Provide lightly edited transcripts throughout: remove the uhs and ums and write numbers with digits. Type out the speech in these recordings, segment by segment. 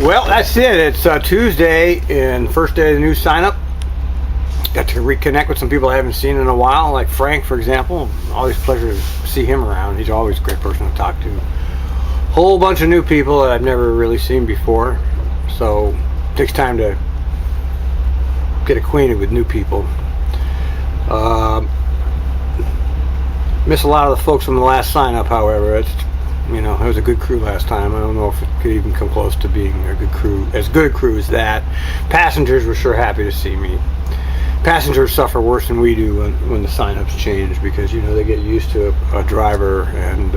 Well, that's it. It's Tuesday and first day of the new sign-up. Got to reconnect with some people I haven't seen in a while, like Frank, for example. Always a pleasure to see him around. He's always a great person to talk to. Whole bunch of new people that I've never really seen before. So it takes time to get acquainted with new people. Miss a lot of the folks from the last sign-up, however. It's, you know, it was a good crew last time. I don't know if it could even come close to being a good crew, as good a crew as that. Passengers were sure happy to see me. Passengers suffer worse than we do when the sign-ups change, because, you know, they get used to a driver, and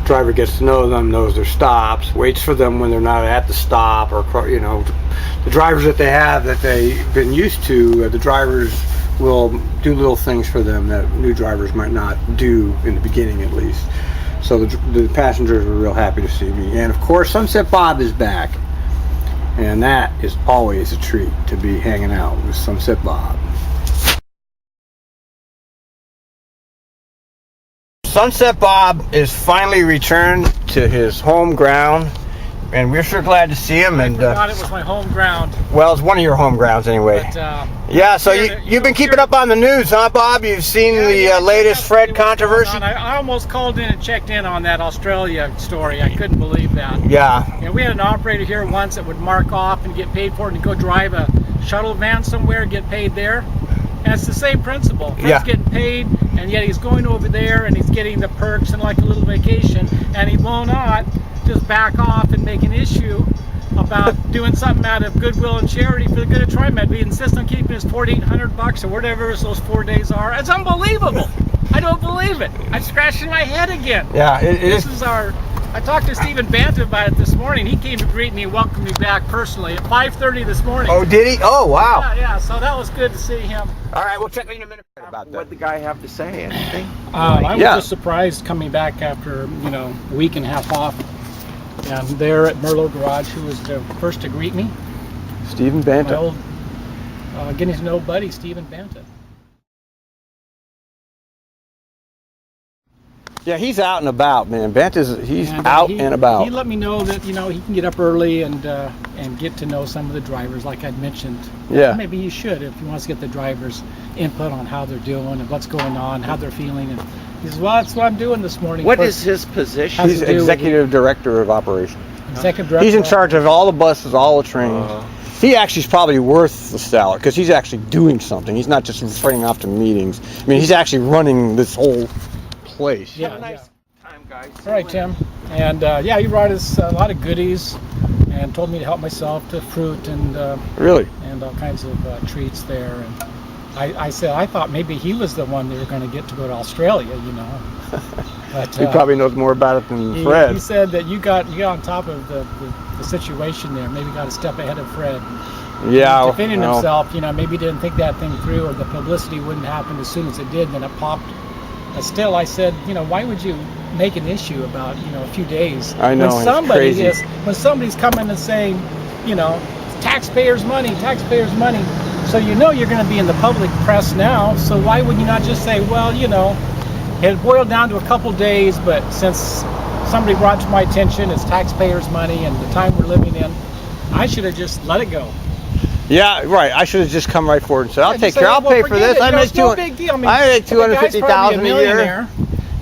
driver gets to know them, knows their stops, waits for them when they're not at the stop, or, you know, the drivers that they have that they've been used to, the drivers will do little things for them that new drivers might not do in the beginning, at least. So the passengers were real happy to see me. And of course, Sunset Bob is back, and that is always a treat to be hanging out with Sunset Bob. Sunset Bob is finally returned to his home ground, and we're sure glad to see him. And I forgot it was my home ground. Well, it's one of your home grounds anyway. But, yeah, so you've been keeping up on the news, huh, Bob? You've seen the latest Fred controversy? I almost called in and checked in on that Australia story. I couldn't believe that. Yeah. We had an operator here once that would mark off and get paid for it and go drive a shuttle van somewhere and get paid there. And it's the same principle. Fred's getting paid, and yet he's going over there and he's getting the perks and like a little vacation, and he will not just back off and make an issue about doing something out of goodwill and charity for the good of TRIMET. We insist on keeping his $4,800 or whatever those 4 days are. It's unbelievable. I don't believe it. I'm scratching my head again. Yeah, this is our. I talked to Stephen Banta about it this morning. He came to greet me and welcome me back personally at 5:30 this morning. Oh, did he? Oh, wow. Yeah. So that was good to see him. All right, we'll check in a minute about that. What the guy have to say? Anything? I was just surprised coming back after, you know, a week and a half off. And there at Merlot Garage, who was the first to greet me? Stephen Banta. My old getting to know buddy, Stephen Banta. Yeah, he's out and about, man. He's out and about. He let me know that, you know, he can get up early and get to know some of the drivers, like I'd mentioned. Yeah. Maybe he should if he wants to get the drivers' input on how they're doing and what's going on, how they're feeling. And he says, well, that's what I'm doing this morning. What is his position? He's executive director of operations. Executive director. He's in charge of all the buses, all the trains. He actually is probably worth the salary because he's actually doing something. He's not just referring off to meetings. I mean, he's actually running this whole place. Have a nice time, guys. All right, Tim. And he brought us a lot of goodies and told me to help myself to fruit and really, and all kinds of treats there. And I said I thought maybe he was the one they were going to get to go to Australia, you know. But he probably knows more about it than Fred. He said that you got on top of the situation there. Maybe got a step ahead of Fred. Yeah, defending himself, you know, maybe didn't think that thing through, or the publicity wouldn't happen as soon as it did, and then it popped. But still, I said, you know, why would you make an issue about, you know, a few days? I know, when somebody's coming and saying, you know, taxpayers' money, so you know you're going to be in the public press now, so why would you not just say, well, you know, it boiled down to a couple days, but since somebody brought to my attention it's taxpayers' money and the time we're living in, I should have just let it go. Yeah, right. I should have just come right forward and said, I'll take care. I'll pay for this. I make no big deal. I mean, I make $250,000 a year.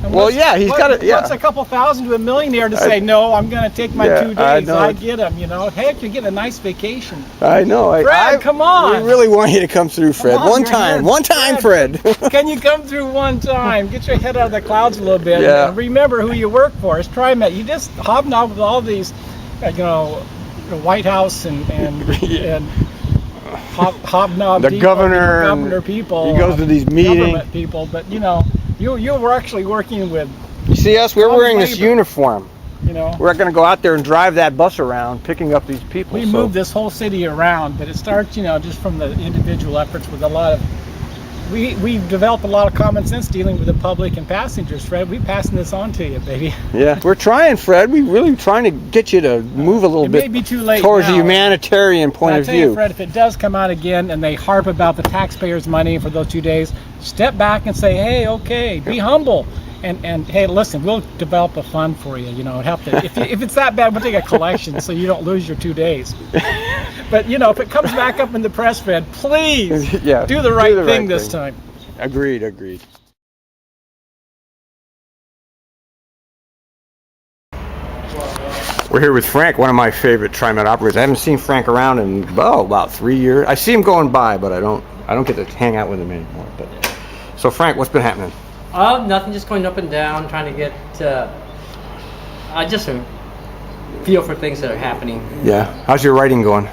Well, yeah, he's got it. Yeah, what's a couple thousand to a millionaire to say, no, I'm going to take my 2 days. I get him, you know. Heck, you're getting a nice vacation. I know. Fred, come on. We really want you to come through, Fred. One time, Fred. Can you come through one time? Get your head out of the clouds a little bit. Yeah. And remember who you work for. It's TRIMET. You just hobnob with all these, you know, White House and hobnob the people, governor people. He goes to these meetings. Government people, but you know, you were actually working with. You see us? We're wearing this uniform. You know, we're going to go out there and drive that bus around, picking up these people. We moved this whole city around, but it starts, you know, just from the individual efforts with a lot of. We developed a lot of common sense dealing with the public and passengers, Fred. We're passing this on to you, baby. Yeah, we're trying, Fred. We're really trying to get you to move a little bit may be too late towards now. the humanitarian point of view. You, Fred, if it does come out again and they harp about the taxpayers' money for those 2 days, step back and say, hey, okay, be humble. And hey, listen, we'll develop a fund for you. You know, have to. If it's that bad, we'll take a collection so you don't lose your 2 days. But you know, if it comes back up in the press fed, please do the right thing this time. Agreed. We're here with Frank, one of my favorite TriMet operators. I haven't seen Frank around in about 3 years. I see him going by, but I don't get to hang out with him anymore. But so Frank, what's been happening? Nothing, just going up and down, trying to get just a feel for things that are happening. Yeah. How's your writing going?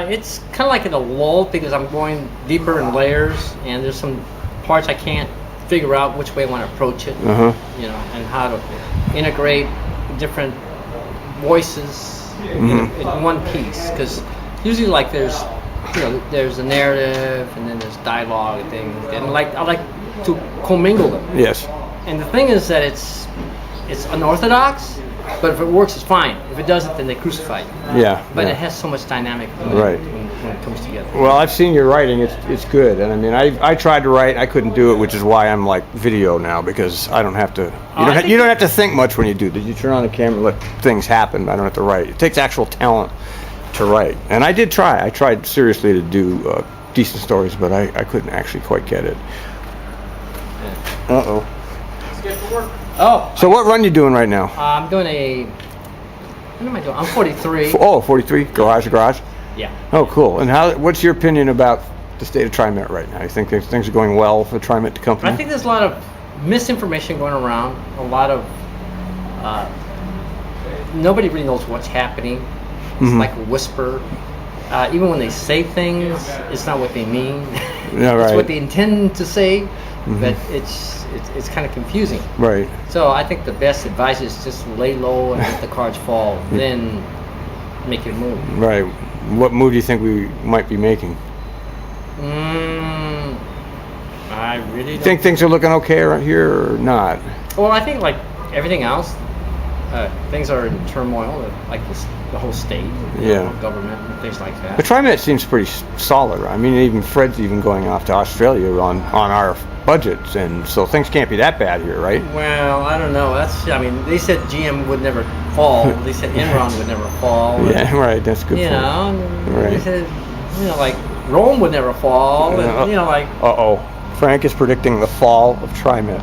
It's kind of like in a lull because I'm going deeper in layers, and there's some parts I can't figure out which way I want to approach it. You know, and how to integrate different voices in one piece. Because usually, like there's a narrative, and then there's dialogue and things, and I like to commingle them. Yes. And the thing is that it's unorthodox, but if it works, it's fine. If it doesn't, then they crucify you. Yeah. But it has so much dynamic when it comes together. Well, I've seen your writing. It's good, and I mean, I tried to write. I couldn't do it, which is why I'm like video now, because I don't have to. You don't have to think much when you do. You turn on the camera, let things happen. I don't have to write. It takes actual talent to write, and I did try. I tried seriously to do decent stories, but I couldn't actually quite get it. Uh-oh. Let's get to work. Oh. So what run you doing right now? I'm doing what am I doing? I'm 43. Oh, 43? Garage to garage? Yeah. Oh, cool. And what's your opinion about the state of TriMet right now? You think things are going well for TriMet, the company? I think there's a lot of misinformation going around. A lot of nobody really knows what's happening. It's like a whisper. Even when they say things, it's not what they mean. Yeah, right. It's what they intend to say, but it's kind of confusing. Right. So I think the best advice is just lay low and let the cards fall, then make your move. Right. What move do you think we might be making? I really don't think things are looking okay around here or not? Well, I think like everything else, things are in turmoil, like the whole state, government, and things like that. But TriMet seems pretty solid. I mean, even Fred's even going off to Australia on our budgets, and so things can't be that bad here, right? Well, I don't know. They said GM would never fall. They said Enron would never fall. Yeah, right. That's good. They said, like Rome would never fall. And, like. Frank is predicting the fall of TriMet.